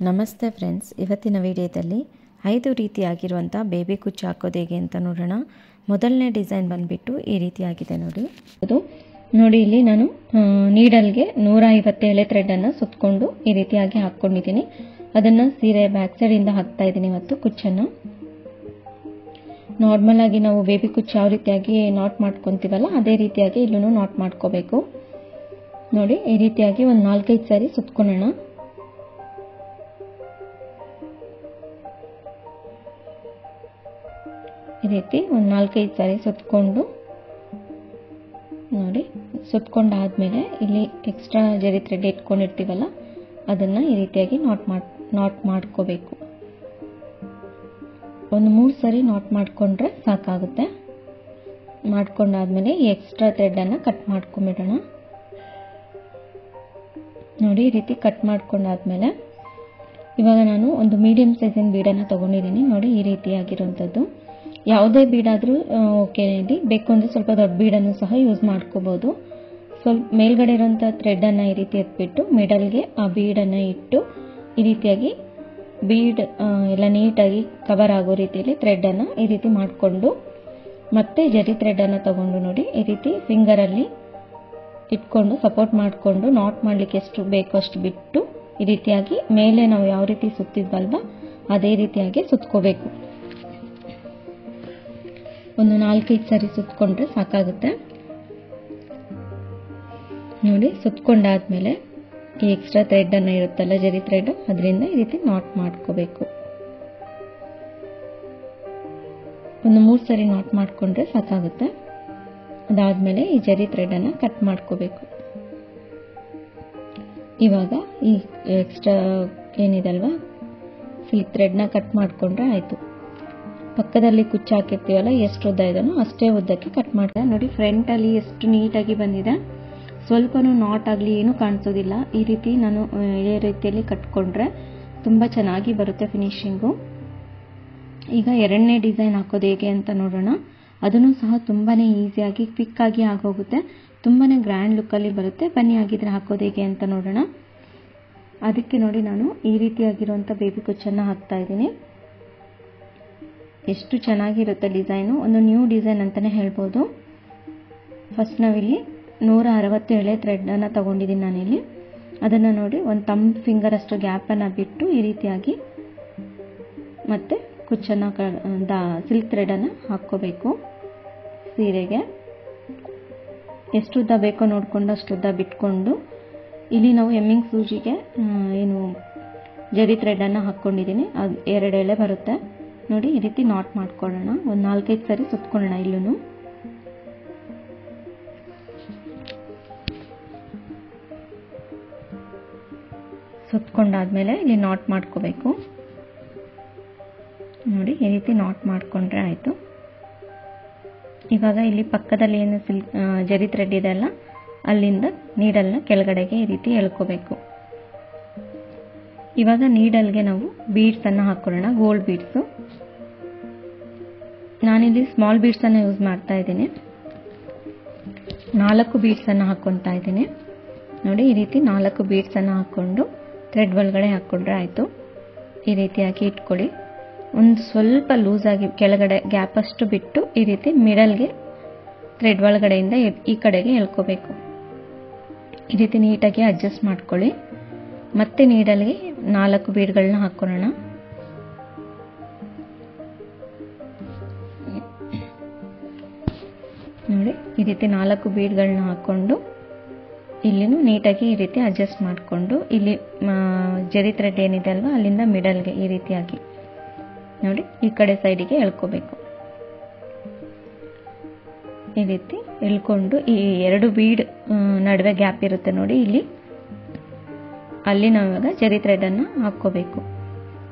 ನಮಸ್ತೆ ಫ್ರೆಂಡ್ಸ್, ಇವತ್ತಿನ ವಿಡಿಯೋದಲ್ಲಿ 5 ರೀತಿಯಾಗಿರುವಂಥ ಬೇಬಿ ಕುಚ್ಚು ಹಾಕೋದು ಹೇಗೆ ಅಂತ ನೋಡೋಣ. ಮೊದಲನೇ ಡಿಸೈನ್ ಬಂದುಬಿಟ್ಟು ಈ ರೀತಿಯಾಗಿದೆ ನೋಡಿ. ನೋಡಿ ಇಲ್ಲಿ ನಾನು ನೀಡಲ್ಗೆ 150 ಎಳೆ ಥ್ರೆಡನ್ನು ಸುತ್ತಕೊಂಡು ಈ ರೀತಿಯಾಗಿ ಹಾಕ್ಕೊಂಡಿದ್ದೀನಿ. ಅದನ್ನು ಸೀರೆ ಬ್ಯಾಕ್ ಸೈಡಿಂದ ಹಾಕ್ತಾ ಇದ್ದೀನಿ. ಇವತ್ತು ಕುಚ್ಚನ್ನು ನಾರ್ಮಲ್ ಆಗಿ ನಾವು ಬೇಬಿ ಕುಚ್ಚು ಯಾವ ರೀತಿಯಾಗಿ ನಾಟ್ ಮಾಡ್ಕೊತೀವಲ್ಲ ಅದೇ ರೀತಿಯಾಗಿ ಇಲ್ಲೂ ನಾಟ್ ಮಾಡ್ಕೋಬೇಕು. ನೋಡಿ ಈ ರೀತಿಯಾಗಿ ಒಂದು 4-5 ಸಾರಿ ಸುತ್ತಕೊಳ್ಳೋಣ. ಈ ರೀತಿ ಒಂದು 4-5 ಸಾರಿ ಸುತ್ತಕೊಂಡು ನೋಡಿ, ಸುತ್ತಕೊಂಡಾದ್ಮೇಲೆ ಇಲ್ಲಿ ಎಕ್ಸ್ಟ್ರಾ ಜರಿ ಥ್ರೆಡ್ ಇಟ್ಕೊಂಡಿರ್ತೀವಲ್ಲ ಅದನ್ನು ಈ ರೀತಿಯಾಗಿ ನಾಟ್ ಮಾಡ್ಕೋಬೇಕು. ಒಂದು 3 ಸಾರಿ ನಾಟ್ ಮಾಡಿಕೊಂಡ್ರೆ ಸಾಕಾಗುತ್ತೆ. ಮಾಡ್ಕೊಂಡಾದ್ಮೇಲೆ ಈ ಎಕ್ಸ್ಟ್ರಾ ಥ್ರೆಡನ್ನು ಕಟ್ ಮಾಡ್ಕೊಂಬಿಡೋಣ. ನೋಡಿ ಈ ರೀತಿ ಕಟ್ ಮಾಡ್ಕೊಂಡಾದ್ಮೇಲೆ ಇವಾಗ ನಾನು ಒಂದು ಮೀಡಿಯಂ ಸೈಜಿನ ಬೀಡನ್ನು ತೊಗೊಂಡಿದ್ದೀನಿ. ನೋಡಿ ಈ ರೀತಿಯಾಗಿರುವಂಥದ್ದು. ಯಾವುದೇ ಬೀಡಾದರೂ ಓಕೆ, ಬೇಕು ಅಂದರೆ ಸ್ವಲ್ಪ ದೊಡ್ಡ ಬೀಡನ್ನು ಸಹ ಯೂಸ್ ಮಾಡ್ಕೋಬೋದು. ಸ್ವಲ್ಪ ಮೇಲ್ಗಡೆ ಇರೋಂಥ ಥ್ರೆಡನ್ನು ಈ ರೀತಿ ಎತ್ಬಿಟ್ಟು ಮಿಡಲ್ಗೆ ಆ ಬೀಡನ್ನು ಇಟ್ಟು ಈ ರೀತಿಯಾಗಿ ಬೀಡ್ ಎಲ್ಲ ನೀಟಾಗಿ ಕವರ್ ಆಗೋ ರೀತಿಯಲ್ಲಿ ಥ್ರೆಡನ್ನು ಈ ರೀತಿ ಮಾಡಿಕೊಂಡು ಮತ್ತೆ ಜರಿ ಥ್ರೆಡನ್ನು ತಗೊಂಡು ನೋಡಿ ಈ ರೀತಿ ಫಿಂಗರಲ್ಲಿ ಇಟ್ಕೊಂಡು ಸಪೋರ್ಟ್ ಮಾಡಿಕೊಂಡು ನಾಟ್ ಮಾಡಲಿಕ್ಕೆ ಎಷ್ಟು ಬೇಕೋ ಅಷ್ಟು ಬಿಟ್ಟು ಈ ರೀತಿಯಾಗಿ ಮೇಲೆ ನಾವು ಯಾವ ರೀತಿ ಸುತ್ತಿದ್ವಲ್ವ ಅದೇ ರೀತಿಯಾಗಿ ಸುತ್ಕೋಬೇಕು. ಒಂದು 4-5 ಸಾರಿ ಸುತ್ತಕೊಂಡ್ರೆ ಸಾಕಾಗುತ್ತೆ. ನೋಡಿ ಸುತ್ತಕೊಂಡಾದ್ಮೇಲೆ ಈ ಎಕ್ಸ್ಟ್ರಾ ಥ್ರೆಡ್ ಅನ್ನ ಇರುತ್ತಲ್ಲ ಜರಿ ಥ್ರೆಡ್, ಅದರಿಂದ ಈ ರೀತಿ ನಾಟ್ ಮಾಡ್ಕೋಬೇಕು. ಒಂದು 3 ಸಾರಿ ನಾಟ್ ಮಾಡ್ಕೊಂಡ್ರೆ ಸಾಕಾಗುತ್ತೆ. ಅದಾದ್ಮೇಲೆ ಈ ಜರಿ ಥ್ರೆಡ್ ಅನ್ನ ಕಟ್ ಮಾಡ್ಕೋಬೇಕು. ಇವಾಗ ಈ ಎಕ್ಸ್ಟ್ರಾ ಏನಿದಲ್ವಾ ಸಿಲ್ಕ್ ಥ್ರೆಡ್ನ ಕಟ್ ಮಾಡ್ಕೊಂಡ್ರೆ ಆಯ್ತು. ಪಕ್ಕದಲ್ಲಿ ಕುಚ್ಚು ಹಾಕಿರ್ತೀವಲ್ಲ ಎಷ್ಟು ಉದ್ದ ಇದನ್ನು ಅಷ್ಟೇ ಉದ್ದಕ್ಕೆ ಕಟ್ ಮಾಡಿದೆ. ನೋಡಿ ಫ್ರಂಟಲ್ಲಿ ಎಷ್ಟು ನೀಟಾಗಿ ಬಂದಿದೆ. ಸ್ವಲ್ಪನೂ ನಾಟ್ ಆಗಲಿ ಏನೂ ಕಾಣಿಸೋದಿಲ್ಲ. ಈ ರೀತಿ ನಾನು ಇದೇ ರೀತಿಯಲ್ಲಿ ಕಟ್ಕೊಂಡ್ರೆ ತುಂಬ ಚೆನ್ನಾಗಿ ಬರುತ್ತೆ ಫಿನಿಶಿಂಗು. ಈಗ ಎರಡನೇ ಡಿಸೈನ್ ಹಾಕೋದು ಹೇಗೆ ಅಂತ ನೋಡೋಣ. ಅದನ್ನು ಸಹ ತುಂಬಾ ಈಸಿಯಾಗಿ ಕ್ವಿಕ್ಕಾಗಿ ಆಗೋಗುತ್ತೆ. ತುಂಬಾ ಗ್ರ್ಯಾಂಡ್ ಲುಕ್ಕಲ್ಲಿ ಬರುತ್ತೆ. ಬನ್ನಿ ಆಗಿದ್ರೆ ಹಾಕೋದು ಹೇಗೆ ಅಂತ ನೋಡೋಣ. ಅದಕ್ಕೆ ನೋಡಿ ನಾನು ಈ ರೀತಿಯಾಗಿರುವಂಥ ಬೇಬಿ ಕುಚ್ಚನ್ನು ಹಾಕ್ತಾ ಇದ್ದೀನಿ. ಎಷ್ಟು ಚೆನ್ನಾಗಿರುತ್ತೆ ಡಿಸೈನು. ಒಂದು ನ್ಯೂ ಡಿಸೈನ್ ಅಂತಲೇ ಹೇಳ್ಬೋದು. ಫಸ್ಟ್ ನಾವಿಲ್ಲಿ 160 ಎಳೆ ಥ್ರೆಡನ್ನು ತಗೊಂಡಿದ್ದೀನಿ ನಾನಿಲ್ಲಿ. ಅದನ್ನು ನೋಡಿ ಒಂದು ಥಂಬ್ ಫಿಂಗರ್ ಅಷ್ಟು ಗ್ಯಾಪನ್ನು ಬಿಟ್ಟು ಈ ರೀತಿಯಾಗಿ ಮತ್ತೆ ಕುಚ್ಚನ್ನು ಸಿಲ್ಕ್ ಥ್ರೆಡನ್ನು ಹಾಕ್ಕೋಬೇಕು. ಸೀರೆಗೆ ಎಷ್ಟು ಉದ್ದ ಬೇಕೋ ನೋಡಿಕೊಂಡು ಅಷ್ಟು ಉದ್ದ ಬಿಟ್ಕೊಂಡು ಇಲ್ಲಿ ನಾವು ಎಮ್ಮಿಂಗ್ ಸೂಜಿಗೆ ಏನು ಜರಿ ಥ್ರೆಡನ್ನು ಹಾಕ್ಕೊಂಡಿದ್ದೀನಿ. ಅದು 2 ಎಳೆ ಬರುತ್ತೆ. ನೋಡಿ ಈ ರೀತಿ ನಾಟ್ ಮಾಡ್ಕೊಳ್ಳೋಣ. ಒಂದು 4-5 ಸಾರಿ ಸುತ್ತಕೊಳ್ಳೋಣ. ಇಲ್ಲೂ ಸುತ್ತಕೊಂಡಾದ್ಮೇಲೆ ಇಲ್ಲಿ ನಾಟ್ ಮಾಡ್ಕೋಬೇಕು. ನೋಡಿ ಈ ರೀತಿ ನಾಟ್ ಮಾಡ್ಕೊಂಡ್ರೆ ಆಯಿತು. ಇವಾಗ ಇಲ್ಲಿ ಪಕ್ಕದಲ್ಲಿ ಏನು ಜರಿ ಥ್ರೆಡ್ ಇದೆಯಲ್ಲ ಅಲ್ಲಿಂದ ನೀಡಲ್ನ ಕೆಳಗಡೆಗೆ ಈ ರೀತಿ ಎಳ್ಕೋಬೇಕು. ಇವಾಗ ನೀಡಲ್ಗೆ ನಾವು ಬೀಡ್ಸನ್ನು ಹಾಕೊಳ್ಳೋಣ. Gold beads. ನಾನಿಲ್ಲಿ ಸ್ಮಾಲ್ ಬೀಡ್ಸನ್ನು ಯೂಸ್ ಮಾಡ್ತಾ ಇದ್ದೀನಿ. 4 ಬೀಡ್ಸನ್ನು ಹಾಕ್ಕೊತಾ ಇದ್ದೀನಿ. ನೋಡಿ ಈ ರೀತಿ 4 ಬೀಡ್ಸನ್ನು ಹಾಕ್ಕೊಂಡು ಥ್ರೆಡ್ ಒಳಗಡೆ ಹಾಕ್ಕೊಂಡ್ರೆ ಆಯಿತು. ಈ ರೀತಿಯಾಗಿ ಇಟ್ಕೊಳ್ಳಿ. ಒಂದು ಸ್ವಲ್ಪ ಲೂಸಾಗಿ ಕೆಳಗಡೆ ಗ್ಯಾಪ್ ಅಷ್ಟು ಬಿಟ್ಟು ಈ ರೀತಿ ಮಿಡಲ್ಗೆ ಥ್ರೆಡ್ ಒಳಗಡೆಯಿಂದ ಈ ಕಡೆಗೆ ಎಳ್ಕೋಬೇಕು. ಈ ರೀತಿ ನೀಟಾಗಿ ಅಡ್ಜಸ್ಟ್ ಮಾಡ್ಕೊಳ್ಳಿ. ಮತ್ತೆ ನೀಡಲ್ಗೆ 4 ಬೀಡ್ಗಳನ್ನ ಹಾಕೊಳ್ಳೋಣ. ನೋಡಿ ಈ ರೀತಿ 4 ಬೀಡ್ಗಳನ್ನ ಹಾಕ್ಕೊಂಡು ಇಲ್ಲಿನೂ ನೀಟಾಗಿ ಈ ರೀತಿ ಅಡ್ಜಸ್ಟ್ ಮಾಡಿಕೊಂಡು ಇಲ್ಲಿ ಜರಿ ಥ್ರೆಡ್ ಏನಿದೆ ಅಲ್ವಾ ಅಲ್ಲಿಂದ ಮಿಡಲ್ಗೆ ಈ ರೀತಿಯಾಗಿ ನೋಡಿ ಈ ಕಡೆ ಸೈಡಿಗೆ ಎಳ್ಕೋಬೇಕು. ಈ ರೀತಿ ಎಳ್ಕೊಂಡು ಈ 2 ಬೀಡ್ ನಡುವೆ ಗ್ಯಾಪ್ ಇರುತ್ತೆ ನೋಡಿ, ಅಲ್ಲಿ ನಾವು ಇವಾಗ ಜರಿ ಥ್ರೆಡನ್ನು ಹಾಕ್ಕೋಬೇಕು.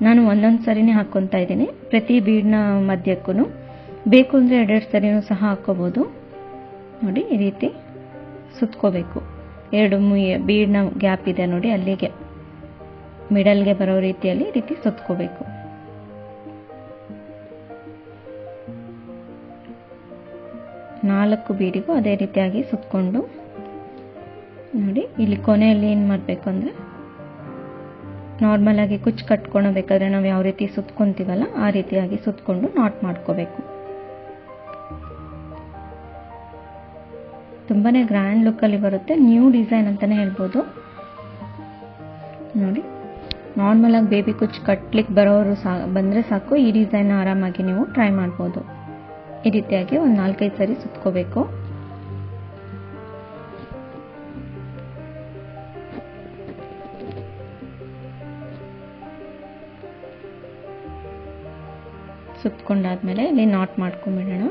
ನಾನು ಒಂದೊಂದು ಸರಿನೇ ಹಾಕ್ಕೊತಾ ಇದ್ದೀನಿ. ಪ್ರತಿ ಬೀಡ್ನ ಮಧ್ಯಕ್ಕೂ ಬೇಕು ಅಂದರೆ 2 ಸರಿನೂ ಸಹ ಹಾಕ್ಕೋಬೋದು. ನೋಡಿ ಈ ರೀತಿ ಸುತ್ಕೋಬೇಕು. 2 ಬೀಡ್ನ ಗ್ಯಾಪ್ ಇದೆ ನೋಡಿ, ಅಲ್ಲಿಗೆ ಮಿಡಲ್ಗೆ ಬರೋ ರೀತಿಯಲ್ಲಿ ಈ ರೀತಿ ಸುತ್ಕೋಬೇಕು. ನಾಲ್ಕು ಬೀಡಿಗೂ ಅದೇ ರೀತಿಯಾಗಿ ಸುತ್ಕೊಂಡು ನೋಡಿ ಇಲ್ಲಿ ಕೊನೆಯಲ್ಲಿ ಏನು ಮಾಡಬೇಕು ಅಂದರೆ ನಾರ್ಮಲಾಗಿ ಕುಚ್ಚು ಕಟ್ಕೊಳ್ಬೇಕಾದ್ರೆ ನಾವು ಯಾವ ರೀತಿ ಸುತ್ಕೊತೀವಲ್ಲ ಆ ರೀತಿಯಾಗಿ ಸುತ್ಕೊಂಡು ನಾಟ್ ಮಾಡ್ಕೋಬೇಕು. ತುಂಬಾ ಗ್ರ್ಯಾಂಡ್ ಲುಕ್ಕಲ್ಲಿ ಬರುತ್ತೆ, ನ್ಯೂ ಡಿಸೈನ್ ಅಂತಲೇ ಹೇಳ್ಬೋದು. ನೋಡಿ, ನಾರ್ಮಲಾಗಿ ಬೇಬಿ ಕುಚ್ಚು ಕಟ್ಲಿಕ್ಕೆ ಬರೋರು ಬಂದರೆ ಸಾಕು, ಈ ಡಿಸೈನ್ ಆರಾಮಾಗಿ ನೀವು ಟ್ರೈ ಮಾಡ್ಬೋದು. ಈ ರೀತಿಯಾಗಿ ಒಂದು 4-5 ಸರಿ ಸುತ್ಕೋಬೇಕು. ಸುತ್ಕೊಂಡಾದ್ಮೇಲೆ ಇಲ್ಲಿ ನಾಟ್ ಮಾಡ್ಕೊಂಡ್ಬಿಡೋಣ.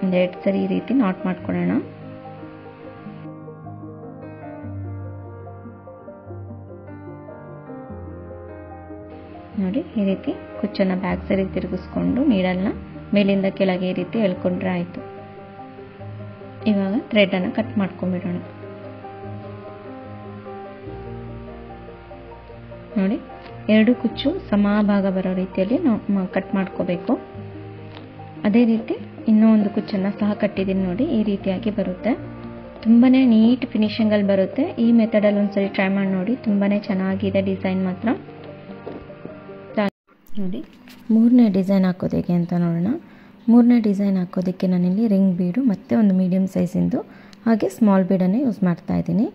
1-2 ಸರಿ ಈ ರೀತಿ ನಾಟ್ ಮಾಡ್ಕೊಳ್ಳೋಣ. ನೋಡಿ, ಈ ರೀತಿ ಕುಚ್ಚನ್ನು ಬ್ಯಾಕ್ ಸರಿ ತಿರುಗಿಸ್ಕೊಂಡು ನೀಡಲ್ನ ಮೇಲಿಂದ ಕೆಳಗೆ ಈ ರೀತಿ ಎಳ್ಕೊಂಡ್ರೆ ಆಯಿತು. ಇವಾಗ ಥ್ರೆಡನ್ನು ಕಟ್ ಮಾಡ್ಕೊಂಡ್ಬಿಡೋಣ. ನೋಡಿ, 2 ಕುಚ್ಚು ಸಮಭಾಗ ಬರೋ ರೀತಿಯಲ್ಲಿ ನಾವು ಕಟ್ ಮಾಡ್ಕೋಬೇಕು. ಅದೇ ರೀತಿ ಇನ್ನೂ ಒಂದು ಕುಚ್ಚನ್ನು ಸಹ ಕಟ್ಟಿದ್ದೀನಿ ನೋಡಿ, ಈ ರೀತಿಯಾಗಿ ಬರುತ್ತೆ. ತುಂಬಾ ನೀಟ್ ಫಿನಿಶಿಂಗಲ್ಲಿ ಬರುತ್ತೆ. ಈ ಮೆಥಡಲ್ಲಿ ಒಂದ್ಸರಿ ಟ್ರೈ ಮಾಡಿ ನೋಡಿ, ತುಂಬಾ ಚೆನ್ನಾಗಿದೆ ಡಿಸೈನ್ ಮಾತ್ರ. ನೋಡಿ, 3ನೇ ಡಿಸೈನ್ ಹಾಕೋದು ಹೇಗೆ ಅಂತ ನೋಡೋಣ. 3ನೇ ಡಿಸೈನ್ ಹಾಕೋದಕ್ಕೆ ನಾನಿಲ್ಲಿ ರಿಂಗ್ ಬೀಡು ಮತ್ತು ಒಂದು ಮೀಡಿಯಮ್ ಸೈಜಿಂದು ಹಾಗೆ ಸ್ಮಾಲ್ ಬೀಡನ್ನೇ ಯೂಸ್ ಮಾಡ್ತಾ ಇದ್ದೀನಿ.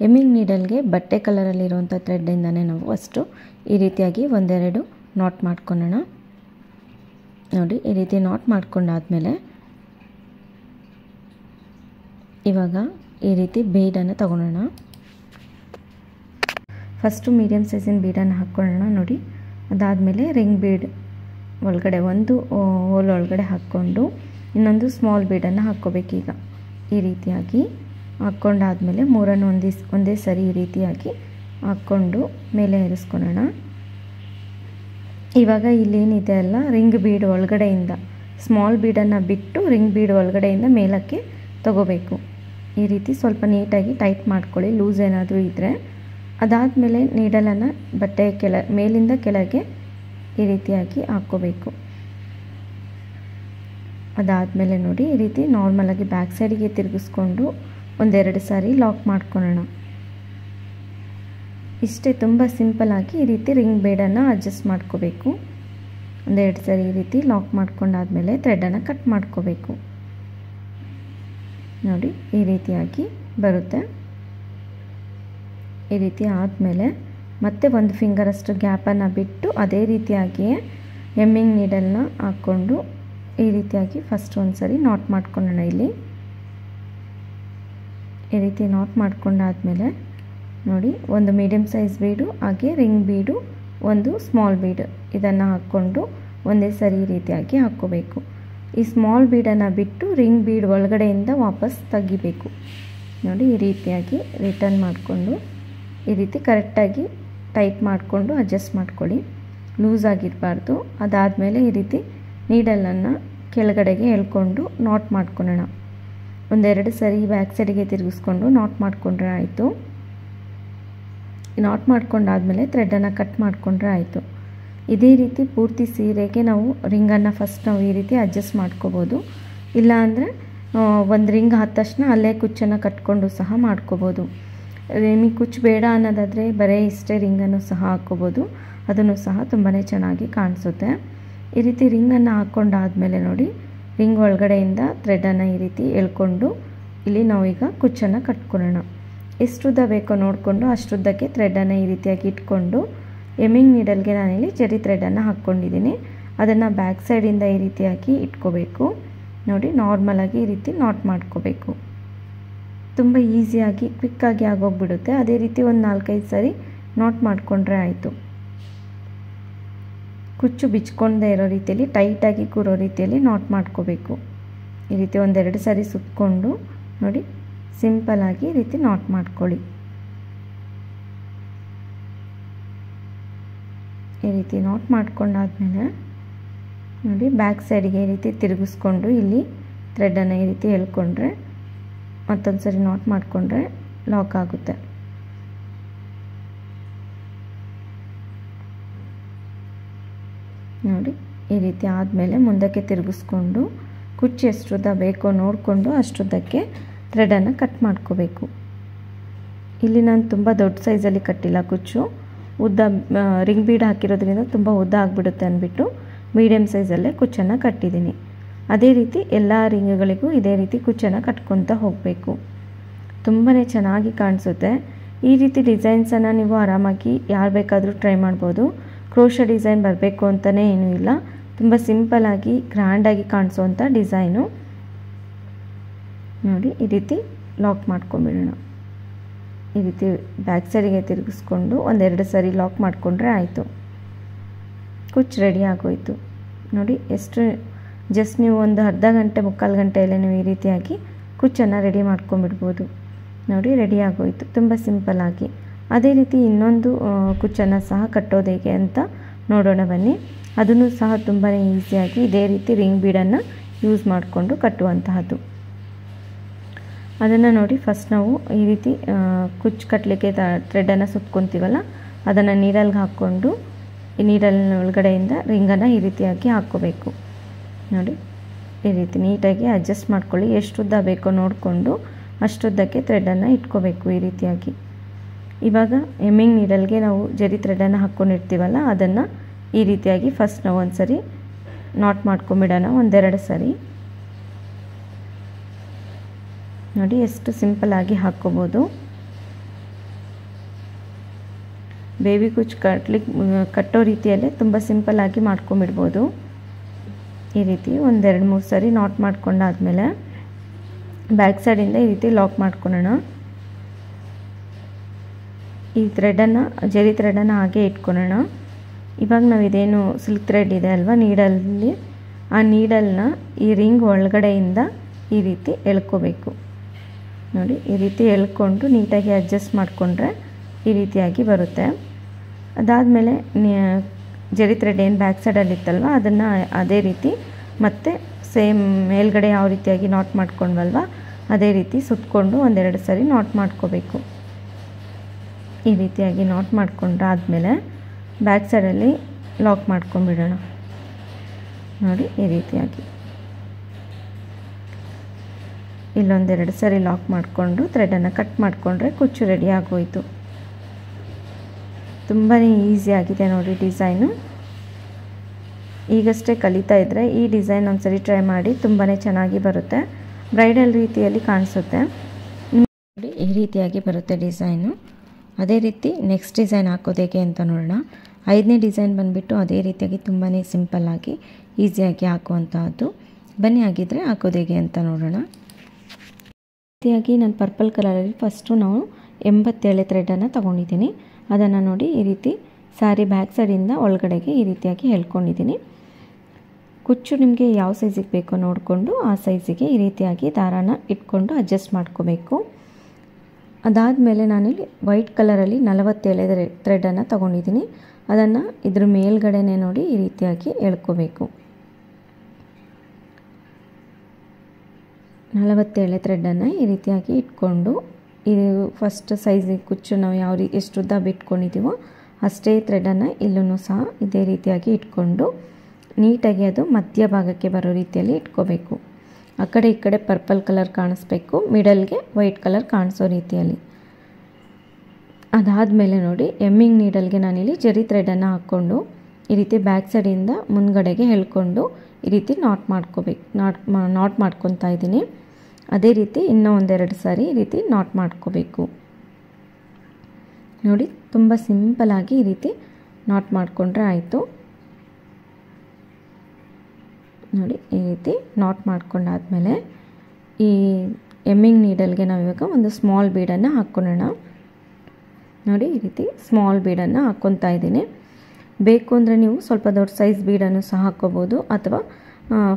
ಎಮ್ಮಿಂಗ್ ನೀಡಲ್ಗೆ ಬಟ್ಟೆ ಕಲರಲ್ಲಿರುವಂಥ ಥ್ರೆಡ್ಡಿಂದನೇ ನಾವು ಫಸ್ಟು ಈ ರೀತಿಯಾಗಿ 1-2 ನಾಟ್ ಮಾಡ್ಕೊಳ್ಳೋಣ. ನೋಡಿ, ಈ ರೀತಿ ನಾಟ್ ಮಾಡ್ಕೊಂಡಾದ್ಮೇಲೆ ಇವಾಗ ಈ ರೀತಿ ಬೀಡನ್ನು ತಗೊಳ್ಳೋಣ. ಫಸ್ಟು ಮೀಡಿಯಮ್ ಸೈಜಿನ ಬೀಡನ್ನು ಹಾಕ್ಕೊಳ್ಳೋಣ. ನೋಡಿ, ಅದಾದಮೇಲೆ ರಿಂಗ್ ಬೀಡ್ ಒಳಗಡೆ ಒಂದು ಹೋಲ್ ಒಳಗಡೆ ಹಾಕ್ಕೊಂಡು ಇನ್ನೊಂದು ಸ್ಮಾಲ್ ಬೀಡನ್ನು ಹಾಕ್ಕೋಬೇಕೀಗ. ಈ ರೀತಿಯಾಗಿ ಹಾಕ್ಕೊಂಡಾದ್ಮೇಲೆ 3 ಒಂದೇ ಸರಿ ಈ ರೀತಿಯಾಗಿ ಹಾಕ್ಕೊಂಡು ಮೇಲೆ ಏರಿಸ್ಕೊಳ್ಳೋಣ. ಇವಾಗ ಇಲ್ಲೇನಿದೆ ಅಲ್ಲ, ರಿಂಗ್ ಬೀಡ್ ಒಳಗಡೆಯಿಂದ ಸ್ಮಾಲ್ ಬೀಡನ್ನು ಬಿಟ್ಟು ರಿಂಗ್ ಬೀಡ್ ಒಳಗಡೆಯಿಂದ ಮೇಲಕ್ಕೆ ತಗೋಬೇಕು. ಈ ರೀತಿ ಸ್ವಲ್ಪ ನೀಟಾಗಿ ಟೈಟ್ ಮಾಡ್ಕೊಳ್ಳಿ, ಲೂಸ್ ಏನಾದರೂ ಇದ್ದರೆ. ಅದಾದಮೇಲೆ ನೀಡಲನ್ನು ಬಟ್ಟೆಯ ಮೇಲಿಂದ ಕೆಳಗೆ ಈ ರೀತಿಯಾಗಿ ಹಾಕ್ಕೋಬೇಕು. ಅದಾದಮೇಲೆ ನೋಡಿ, ಈ ರೀತಿ ನಾರ್ಮಲಾಗಿ ಬ್ಯಾಕ್ ಸೈಡಿಗೆ ತಿರುಗಿಸ್ಕೊಂಡು 1-2 ಸಾರಿ ಲಾಕ್ ಮಾಡ್ಕೊಳ್ಳೋಣ. ಇಷ್ಟೇ, ತುಂಬ ಸಿಂಪಲ್ಲಾಗಿ ಈ ರೀತಿ ರಿಂಗ್ ಬೀಡನ್ನು ಅಡ್ಜಸ್ಟ್ ಮಾಡ್ಕೋಬೇಕು. 1-2 ಸಾರಿ ಈ ರೀತಿ ಲಾಕ್ ಮಾಡ್ಕೊಂಡಾದ್ಮೇಲೆ ಥ್ರೆಡನ್ನು ಕಟ್ ಮಾಡ್ಕೋಬೇಕು. ನೋಡಿ, ಈ ರೀತಿಯಾಗಿ ಬರುತ್ತೆ. ಈ ರೀತಿ ಆದಮೇಲೆ ಮತ್ತೆ 1 ಫಿಂಗರಷ್ಟು ಗ್ಯಾಪನ್ನು ಬಿಟ್ಟು ಅದೇ ರೀತಿಯಾಗಿಯೇ ಎಮ್ಮಿಂಗ್ ನೀಡಲ್ನ ಹಾಕ್ಕೊಂಡು ಈ ರೀತಿಯಾಗಿ ಫಸ್ಟ್ ಒಂದು ಸರಿ ನಾಟ್ ಮಾಡ್ಕೊಳ್ಳೋಣ. ಇಲ್ಲಿ ಈ ರೀತಿ ನಾಟ್ ಮಾಡ್ಕೊಂಡಾದ್ಮೇಲೆ ನೋಡಿ, ಒಂದು ಮೀಡಿಯಮ್ ಸೈಜ್ ಬೀಡು ಹಾಗೆ ರಿಂಗ್ ಬೀಡು, ಒಂದು ಸ್ಮಾಲ್ ಬೀಡು ಇದನ್ನು ಹಾಕ್ಕೊಂಡು ಒಂದೇ ಸರಿ ಈ ರೀತಿಯಾಗಿ ಹಾಕ್ಕೋಬೇಕು. ಈ ಸ್ಮಾಲ್ ಬೀಡನ್ನು ಬಿಟ್ಟು ರಿಂಗ್ ಬೀಡ್ ಒಳಗಡೆಯಿಂದ ವಾಪಸ್ ತೆಗಿಬೇಕು. ನೋಡಿ, ಈ ರೀತಿಯಾಗಿ ರಿಟರ್ನ್ ಮಾಡಿಕೊಂಡು ಈ ರೀತಿ ಕರೆಕ್ಟಾಗಿ ಟೈಟ್ ಮಾಡಿಕೊಂಡು ಅಡ್ಜಸ್ಟ್ ಮಾಡ್ಕೊಳ್ಳಿ, ಲೂಸ್ ಆಗಿರಬಾರ್ದು. ಅದಾದಮೇಲೆ ಈ ರೀತಿ ನೀಡಲನ್ನು ಕೆಳಗಡೆಗೆ ಎಳ್ಕೊಂಡು ನಾಟ್ ಮಾಡ್ಕೊಳ್ಳೋಣ. 1-2 ಸರಿ ಬ್ಯಾಕ್ ಸೈಡಿಗೆ ತಿರುಗಿಸ್ಕೊಂಡು ನಾಟ್ ಮಾಡಿಕೊಂಡ್ರೆ ಆಯಿತು. ನಾಟ್ ಮಾಡ್ಕೊಂಡಾದ್ಮೇಲೆ ಥ್ರೆಡನ್ನು ಕಟ್ ಮಾಡಿಕೊಂಡ್ರೆ ಆಯಿತು. ಇದೇ ರೀತಿ ಪೂರ್ತಿ ಸೀರೆಗೆ ನಾವು ರಿಂಗನ್ನು ಫಸ್ಟ್ ನಾವು ಈ ರೀತಿ ಅಡ್ಜಸ್ಟ್ ಮಾಡ್ಕೋಬೋದು. ಇಲ್ಲಾಂದರೆ ಒಂದು ರಿಂಗ್ ಆದ ತಕ್ಷಣ ಅಲ್ಲೇ ಕುಚ್ಚನ್ನು ಕಟ್ಕೊಂಡು ಸಹ ಮಾಡ್ಕೋಬೋದು. ನಿಮಗೆ ಕುಚ್ಚು ಬೇಡ ಅನ್ನೋದಾದರೆ ಬರೀ ಇಷ್ಟೇ ರಿಂಗನ್ನು ಸಹ ಹಾಕ್ಕೋಬೋದು, ಅದನ್ನು ಸಹ ತುಂಬಾ ಚೆನ್ನಾಗಿ ಕಾಣಿಸುತ್ತೆ. ಈ ರೀತಿ ರಿಂಗನ್ನು ಹಾಕ್ಕೊಂಡಾದ್ಮೇಲೆ ನೋಡಿ, ರಿಂಗ್ ಒಳಗಡೆಯಿಂದ ಥ್ರೆಡನ್ನು ಈ ರೀತಿ ಎಳ್ಕೊಂಡು ಇಲ್ಲಿ ನಾವೀಗ ಕುಚ್ಚನ್ನು ಕಟ್ಕೊಳ್ಳೋಣ. ಎಷ್ಟುದ್ದ ಬೇಕೋ ನೋಡಿಕೊಂಡು ಅಷ್ಟುದ್ದಕ್ಕೆ ಥ್ರೆಡನ್ನು ಈ ರೀತಿಯಾಗಿ ಇಟ್ಕೊಂಡು ಎಮ್ಮಿಂಗ್ ನೀಡಲ್ಗೆ ನಾನಿಲ್ಲಿ ಚೆರಿ ಥ್ರೆಡನ್ನು ಹಾಕ್ಕೊಂಡಿದ್ದೀನಿ. ಅದನ್ನು ಬ್ಯಾಕ್ ಸೈಡಿಂದ ಈ ರೀತಿಯಾಗಿ ಇಟ್ಕೋಬೇಕು. ನೋಡಿ, ನಾರ್ಮಲಾಗಿ ಈ ರೀತಿ ನಾಟ್ ಮಾಡ್ಕೋಬೇಕು. ತುಂಬ ಈಸಿಯಾಗಿ ಕ್ವಿಕ್ಕಾಗಿ ಆಗೋಗ್ಬಿಡುತ್ತೆ. ಅದೇ ರೀತಿ ಒಂದು 4-5 ಸರಿ ನಾಟ್ ಮಾಡಿಕೊಂಡ್ರೆ ಆಯಿತು. ಕುಚ್ಚು ಬಿಚ್ಕೊಂಡೇ ಇರೋ ರೀತಿಯಲ್ಲಿ ಟೈಟಾಗಿ ಕೂರೋ ರೀತಿಯಲ್ಲಿ ನಾಟ್ ಮಾಡ್ಕೋಬೇಕು. ಈ ರೀತಿ 1-2 ಸರಿ ಸುತ್ತಕೊಂಡು ನೋಡಿ, ಸಿಂಪಲ್ಲಾಗಿ ಈ ರೀತಿ ನಾಟ್ ಮಾಡ್ಕೊಳ್ಳಿ. ಈ ರೀತಿ ನಾಟ್ ಮಾಡ್ಕೊಂಡಾದ್ಮೇಲೆ ನೋಡಿ, ಬ್ಯಾಕ್ ಸೈಡಿಗೆ ಈ ರೀತಿ ತಿರುಗಿಸ್ಕೊಂಡು ಇಲ್ಲಿ ಥ್ರೆಡನ್ನು ಈ ರೀತಿ ಎಳ್ಕೊಂಡ್ರೆ ಮತ್ತೊಂದು ಸರಿ ನಾಟ್ ಮಾಡಿಕೊಂಡ್ರೆ ಲಾಕ್ ಆಗುತ್ತೆ. ನೋಡಿ, ಈ ರೀತಿ ಆದಮೇಲೆ ಮುಂದಕ್ಕೆ ತಿರುಗಿಸ್ಕೊಂಡು ಕುಚ್ಚು ಎಷ್ಟುದ್ದ ಬೇಕೋ ನೋಡಿಕೊಂಡು ಅಷ್ಟುದ್ದಕ್ಕೆ ಥ್ರೆಡನ್ನು ಕಟ್ ಮಾಡ್ಕೋಬೇಕು. ಇಲ್ಲಿ ನಾನು ತುಂಬ ದೊಡ್ಡ ಸೈಜಲ್ಲಿ ಕಟ್ಟಿಲ್ಲ ಕುಚ್ಚು, ಉದ್ದ ರಿಂಗ್ ಬೀಡ್ ಹಾಕಿರೋದ್ರಿಂದ ತುಂಬ ಉದ್ದ ಆಗಿಬಿಡುತ್ತೆ ಅಂದ್ಬಿಟ್ಟು ಮೀಡಿಯಮ್ ಸೈಜಲ್ಲೇ ಕುಚ್ಚನ್ನು ಕಟ್ಟಿದ್ದೀನಿ. ಅದೇ ರೀತಿ ಎಲ್ಲ ರಿಂಗ್ಗಳಿಗೂ ಇದೇ ರೀತಿ ಕುಚ್ಚನ್ನು ಕಟ್ಕೊತಾ ಹೋಗಬೇಕು. ತುಂಬಾ ಚೆನ್ನಾಗಿ ಕಾಣಿಸುತ್ತೆ. ಈ ರೀತಿ ಡಿಸೈನ್ಸನ್ನು ನೀವು ಆರಾಮಾಗಿ ಯಾರು ಬೇಕಾದರೂ ಟ್ರೈ ಮಾಡ್ಬೋದು. ಕ್ರೋಶಾ ಡಿಸೈನ್ ಬರಬೇಕು ಅಂತಲೇ ಏನೂ ಇಲ್ಲ. ತುಂಬ ಸಿಂಪಲ್ಲಾಗಿ ಗ್ರ್ಯಾಂಡಾಗಿ ಕಾಣಿಸೋವಂಥ ಡಿಸೈನು. ನೋಡಿ ಈ ರೀತಿ ಲಾಕ್ ಮಾಡ್ಕೊಂಬಿಡೋಣ. ಈ ರೀತಿ ಬ್ಯಾಕ್ ಸೈಡಿಗೆ ತಿರುಗಿಸ್ಕೊಂಡು ಒಂದೆರಡು ಸರಿ ಲಾಕ್ ಮಾಡಿಕೊಂಡ್ರೆ ಆಯಿತು. ಕುಚ್ಚು ರೆಡಿ ಆಗೋಯಿತು. ನೋಡಿ ಎಷ್ಟು ಜಸ್ಟ್ ನೀವು ಒಂದು ಅರ್ಧ ಗಂಟೆ ಮುಕ್ಕಾಲು ಗಂಟೆಯಲ್ಲೇ ನೀವು ಈ ರೀತಿಯಾಗಿ ಕುಚ್ಚನ್ನು ರೆಡಿ ಮಾಡ್ಕೊಂಬಿಡ್ಬೋದು. ನೋಡಿ ರೆಡಿ ಆಗೋಯಿತು ತುಂಬ ಸಿಂಪಲ್ಲಾಗಿ. ಅದೇ ರೀತಿ ಇನ್ನೊಂದು ಕುಚ್ಚನ್ನು ಸಹ ಕಟ್ಟೋದು ಹೇಗೆ ಅಂತ ನೋಡೋಣ ಬನ್ನಿ. ಅದನ್ನು ಸಹ ತುಂಬಾ ಈಸಿಯಾಗಿ ಇದೇ ರೀತಿ ರಿಂಗ್ ಬೀಡನ್ನು ಯೂಸ್ ಮಾಡಿಕೊಂಡು ಕಟ್ಟುವಂತಹದ್ದು. ಅದನ್ನು ನೋಡಿ ಫಸ್ಟ್ ನಾವು ಈ ರೀತಿ ಕುಚ್ಚು ಕಟ್ಟಲಿಕ್ಕೆ ಥ್ರೆಡನ್ನು ಸುತ್ಕೊತೀವಲ್ಲ ಅದನ್ನು ನೀರಲ್ಲಿ ಹಾಕ್ಕೊಂಡು ಈ ನೀರಲ್ಲಿನ ಒಳಗಡೆಯಿಂದ ರಿಂಗನ್ನು ಈ ರೀತಿಯಾಗಿ ಹಾಕ್ಕೋಬೇಕು. ನೋಡಿ ಈ ರೀತಿ ನೀಟಾಗಿ ಅಡ್ಜಸ್ಟ್ ಮಾಡ್ಕೊಳ್ಳಿ. ಎಷ್ಟು ಉದ್ದ ಬೇಕೋ ನೋಡಿಕೊಂಡು ಅಷ್ಟುದ್ದಕ್ಕೆ ಥ್ರೆಡನ್ನು ಇಟ್ಕೋಬೇಕು ಈ ರೀತಿಯಾಗಿ. ಇವಾಗ ಎಮ್ಮಿಂಗ್ ನೀಡಲ್ಗೆ ನಾವು ಜರಿ ಥ್ರೆಡನ್ನು ಹಾಕ್ಕೊಂಡಿರ್ತೀವಲ್ಲ ಅದನ್ನು ಈ ರೀತಿಯಾಗಿ ಫಸ್ಟ್ ನಾವು ಒಂದು ಸರಿ ನಾಟ್ ಮಾಡ್ಕೊಂಬಿಡೋಣ, ಒಂದೆರಡು ಸರಿ. ನೋಡಿ ಎಷ್ಟು ಸಿಂಪಲ್ಲಾಗಿ ಹಾಕ್ಕೋಬೋದು. ಬೇಬಿ ಕುಚ್ಚು ಕಟ್ಟೋ ರೀತಿಯಲ್ಲೇ ತುಂಬ ಸಿಂಪಲ್ಲಾಗಿ ಮಾಡ್ಕೊಂಬಿಡ್ಬೋದು. ಈ ರೀತಿ ಒಂದೆರಡು ಮೂರು ಸರಿ ನಾಟ್ ಮಾಡ್ಕೊಂಡಾದ್ಮೇಲೆ ಬ್ಯಾಕ್ ಸೈಡಿಂದ ಈ ರೀತಿ ಲಾಕ್ ಮಾಡ್ಕೊಳ್ಳೋಣ. ಈ ಥ್ರೆಡನ್ನು ಜರಿ ಥ್ರೆಡನ್ನು ಹಾಗೆ ಇಟ್ಕೊಳ್ಳೋಣ. ಇವಾಗ ನಾವು ಇದೇನು ಸಿಲ್ಕ್ ಥ್ರೆಡ್ ಇದೆ ಅಲ್ವಾ ನೀಡಲ್ಲಿ, ಆ ನೀಡಲ್ನ ಈ ರಿಂಗ್ ಒಳಗಡೆಯಿಂದ ಈ ರೀತಿ ಎಳ್ಕೋಬೇಕು. ನೋಡಿ ಈ ರೀತಿ ಎಳ್ಕೊಂಡು ನೀಟಾಗಿ ಅಡ್ಜಸ್ಟ್ ಮಾಡಿಕೊಂಡ್ರೆ ಈ ರೀತಿಯಾಗಿ ಬರುತ್ತೆ. ಅದಾದಮೇಲೆ ಜರಿ ಥ್ರೆಡ್ ಏನು ಬ್ಯಾಕ್ ಸೈಡಲ್ಲಿ ಇತ್ತಲ್ವ ಅದನ್ನು ಅದೇ ರೀತಿ ಮತ್ತೆ ಸೇಮ್ ಮೇಲ್ಗಡೆ ಯಾವ ರೀತಿಯಾಗಿ ನಾಟ್ ಮಾಡ್ಕೊಂಡ್ವಲ್ವ ಅದೇ ರೀತಿ ಸುತ್ತಕೊಂಡು ಒಂದೆರಡು ಸರಿ ನಾಟ್ ಮಾಡ್ಕೋಬೇಕು. ಈ ರೀತಿಯಾಗಿ ನಾಟ್ ಮಾಡ್ಕೊಂಡಾದ್ಮೇಲೆ ಬ್ಯಾಕ್ ಸೈಡಲ್ಲಿ ಲಾಕ್ ಮಾಡ್ಕೊಂಡ್ಬಿಡೋಣ. ನೋಡಿ ಈ ರೀತಿಯಾಗಿ ಇಲ್ಲೊಂದೆರಡು ಸರಿ ಲಾಕ್ ಮಾಡಿಕೊಂಡು ಥ್ರೆಡನ್ನು ಕಟ್ ಮಾಡಿಕೊಂಡ್ರೆ ಕುಚ್ಚು ರೆಡಿ ಆಗೋಯಿತು. ತುಂಬಾ ಈಸಿಯಾಗಿದೆ ನೋಡಿ ಡಿಸೈನು. ಈಗಷ್ಟೇ ಕಲಿತಾ ಇದ್ದರೆ ಈ ಡಿಸೈನ್ ಒಂದ್ಸರಿ ಟ್ರೈ ಮಾಡಿ, ತುಂಬಾ ಚೆನ್ನಾಗಿ ಬರುತ್ತೆ. ಬ್ರೈಡಲ್ ರೀತಿಯಲ್ಲಿ ಕಾಣಿಸುತ್ತೆ. ನೋಡಿ ಈ ರೀತಿಯಾಗಿ ಬರುತ್ತೆ ಡಿಸೈನು. ಅದೇ ರೀತಿ ನೆಕ್ಸ್ಟ್ ಡಿಸೈನ್ ಹಾಕೋದು ಹೇಗೆ ಅಂತ ನೋಡೋಣ. 5ನೇ ಡಿಸೈನ್ ಬಂದುಬಿಟ್ಟು ಅದೇ ರೀತಿಯಾಗಿ ತುಂಬಾ ಸಿಂಪಲ್ಲಾಗಿ ಈಸಿಯಾಗಿ ಹಾಕುವಂತಹದ್ದು. ಬನ್ನಿ ಹಾಗಿದ್ರೆ ಹಾಕೋದು ಹೇಗೆ ಅಂತ ನೋಡೋಣ. ರೀತಿಯಾಗಿ ನಾನು ಪರ್ಪಲ್ ಕಲರಲ್ಲಿ ಫಸ್ಟು ನಾವು 87 ಥ್ರೆಡನ್ನು ತೊಗೊಂಡಿದ್ದೀನಿ. ಅದನ್ನು ನೋಡಿ ಈ ರೀತಿ ಸ್ಯಾರಿ ಬ್ಯಾಕ್ ಸೈಡಿಂದ ಒಳಗಡೆಗೆ ಈ ರೀತಿಯಾಗಿ ಎಳ್ಕೊಂಡಿದ್ದೀನಿ. ಕುಚ್ಚು ನಿಮಗೆ ಯಾವ ಸೈಜಿಗೆ ಬೇಕೋ ನೋಡಿಕೊಂಡು ಆ ಸೈಜಿಗೆ ಈ ರೀತಿಯಾಗಿ ದಾರಾನ ಇಟ್ಕೊಂಡು ಅಡ್ಜಸ್ಟ್ ಮಾಡ್ಕೋಬೇಕು. ಅದಾದಮೇಲೆ ನಾನಿಲ್ಲಿ ವೈಟ್ ಕಲರಲ್ಲಿ 47 ಥ್ರೆಡನ್ನು ತೊಗೊಂಡಿದ್ದೀನಿ. ಅದನ್ನು ಇದ್ರ ಮೇಲ್ಗಡೆನೇ ನೋಡಿ ಈ ರೀತಿಯಾಗಿ ಎಳ್ಕೋಬೇಕು. 47 ಥ್ರೆಡನ್ನು ಈ ರೀತಿಯಾಗಿ ಇಟ್ಕೊಂಡು ಇದು ಫಸ್ಟ್ ಸೈಜಿಗೆ ಕುಚ್ಚು ನಾವು ಎಷ್ಟು ಉದ್ದ ಬಿಟ್ಕೊಂಡಿದ್ದೀವೋ ಅಷ್ಟೇ ಥ್ರೆಡನ್ನು ಇಲ್ಲೂ ಸಹ ಇದೇ ರೀತಿಯಾಗಿ ಇಟ್ಕೊಂಡು ನೀಟಾಗಿ ಅದು ಮಧ್ಯಭಾಗಕ್ಕೆ ಬರೋ ರೀತಿಯಲ್ಲಿ ಇಟ್ಕೋಬೇಕು. ಆ ಕಡೆ ಈ ಕಡೆ ಪರ್ಪಲ್ ಕಲರ್ ಕಾಣಿಸ್ಬೇಕು, ಮಿಡಲ್ಗೆ ವೈಟ್ ಕಲರ್ ಕಾಣಿಸೋ ರೀತಿಯಲ್ಲಿ. ಅದಾದಮೇಲೆ ನೋಡಿ ಎಮ್ಮಿಂಗ್ ನೀಡಲ್ಗೆ ನಾನಿಲ್ಲಿ ಜರಿ ಥ್ರೆಡನ್ನು ಹಾಕ್ಕೊಂಡು ಈ ರೀತಿ ಬ್ಯಾಕ್ ಸೈಡಿಂದ ಮುಂದ್ಗಡೆಗೆ ಎಳ್ಕೊಂಡು ಈ ರೀತಿ ನಾಟ್ ಮಾಡ್ಕೋಬೇಕು. ನಾಟ್ ಮಾಡ್ಕೊತಾ ಇದ್ದೀನಿ. ಅದೇ ರೀತಿ ಇನ್ನೂ ಒಂದೆರಡು ಸಾರಿ ಈ ರೀತಿ ನಾಟ್ ಮಾಡ್ಕೋಬೇಕು. ನೋಡಿ ತುಂಬ ಸಿಂಪಲ್ಲಾಗಿ ಈ ರೀತಿ ನಾಟ್ ಮಾಡಿಕೊಂಡ್ರೆ ಆಯಿತು. ನೋಡಿ ಈ ರೀತಿ ನಾಟ್ ಮಾಡ್ಕೊಂಡಾದ್ಮೇಲೆ ಈ ಎಮ್ಮಿಂಗ್ ನೀಡಲ್ಗೆ ನಾವಿವಾಗ ಒಂದು ಸ್ಮಾಲ್ ಬೀಡನ್ನು ಹಾಕ್ಕೊಳ್ಳೋಣ. ನೋಡಿ ಈ ರೀತಿ ಸ್ಮಾಲ್ ಬೀಡನ್ನು ಹಾಕ್ಕೊತಾ ಇದ್ದೀನಿ. ಬೇಕು ಅಂದರೆ ನೀವು ಸ್ವಲ್ಪ ದೊಡ್ಡ ಸೈಜ್ ಬೀಡನ್ನು ಸಹ ಹಾಕ್ಕೋಬೋದು, ಅಥವಾ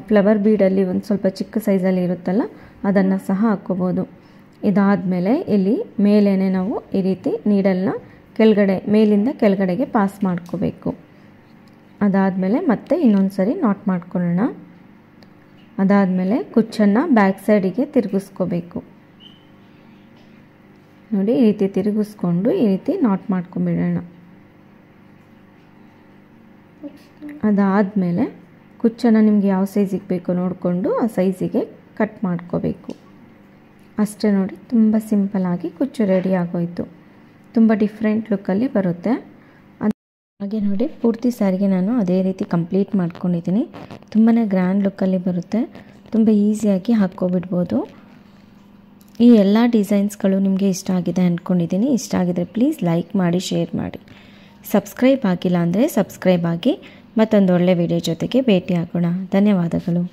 ಫ್ಲವರ್ ಬೀಡಲ್ಲಿ ಒಂದು ಸ್ವಲ್ಪ ಚಿಕ್ಕ ಸೈಜಲ್ಲಿ ಇರುತ್ತಲ್ಲ ಅದನ್ನು ಸಹ ಹಾಕ್ಕೋಬೋದು. ಇದಾದಮೇಲೆ ಇಲ್ಲಿ ಮೇಲೇನೆ ನಾವು ಈ ರೀತಿ ನೀಡಲ್ನ ಕೆಳಗಡೆ ಮೇಲಿಂದ ಕೆಳಗಡೆಗೆ ಪಾಸ್ ಮಾಡ್ಕೋಬೇಕು. ಅದಾದಮೇಲೆ ಮತ್ತೆ ಇನ್ನೊಂದು ಸರಿ ನಾಟ್ ಮಾಡ್ಕೊಳ್ಳೋಣ. ಅದಾದಮೇಲೆ ಕುಚ್ಚನ್ನು ಬ್ಯಾಕ್ ಸೈಡಿಗೆ ತಿರುಗಿಸ್ಕೋಬೇಕು. ನೋಡಿ ಈ ರೀತಿ ತಿರುಗಿಸ್ಕೊಂಡು ಈ ರೀತಿ ನಾಟ್ ಮಾಡ್ಕೊಂಬಿಡೋಣ. ಅದಾದಮೇಲೆ ಕುಚ್ಚನ್ನು ನಿಮಗೆ ಯಾವ ಸೈಜಿಗೆ ಬೇಕೋ ನೋಡಿಕೊಂಡು ಆ ಸೈಜಿಗೆ ಕಟ್ ಮಾಡ್ಕೋಬೇಕು. ಅಷ್ಟೇ ನೋಡಿ, ತುಂಬ ಸಿಂಪಲ್ಲಾಗಿ ಕುಚ್ಚು ರೆಡಿ ಆಗೋಯಿತು. ತುಂಬ ಡಿಫ್ರೆಂಟ್ ಲುಕ್ಕಲ್ಲಿ ಬರುತ್ತೆ. ಹಾಗೆ ನೋಡಿ ಪೂರ್ತಿ ಸ್ಯಾರಿಗೆ ನಾನು ಅದೇ ರೀತಿ ಕಂಪ್ಲೀಟ್ ಮಾಡ್ಕೊಂಡಿದ್ದೀನಿ. ತುಂಬಾ ಗ್ರ್ಯಾಂಡ್ ಲುಕ್ಕಲ್ಲಿ ಬರುತ್ತೆ, ತುಂಬ ಈಸಿಯಾಗಿ ಹಾಕ್ಕೊಬಿಡ್ಬೋದು. ಈ ಎಲ್ಲ ಡಿಸೈನ್ಸ್ಗಳು ನಿಮಗೆ ಇಷ್ಟ ಆಗಿದೆ ಅಂದ್ಕೊಂಡಿದ್ದೀನಿ. ಇಷ್ಟ ಆಗಿದರೆ ಪ್ಲೀಸ್ ಲೈಕ್ ಮಾಡಿ, ಶೇರ್ ಮಾಡಿ. ಸಬ್ಸ್ಕ್ರೈಬ್ ಆಗಿಲ್ಲ ಅಂದರೆ ಸಬ್ಸ್ಕ್ರೈಬ್ ಆಗಿ. ಮತ್ತೊಂದು ಒಳ್ಳೆ ವಿಡಿಯೋ ಜೊತೆಗೆ ಭೇಟಿ ಆಗೋಣ. ಧನ್ಯವಾದಗಳು.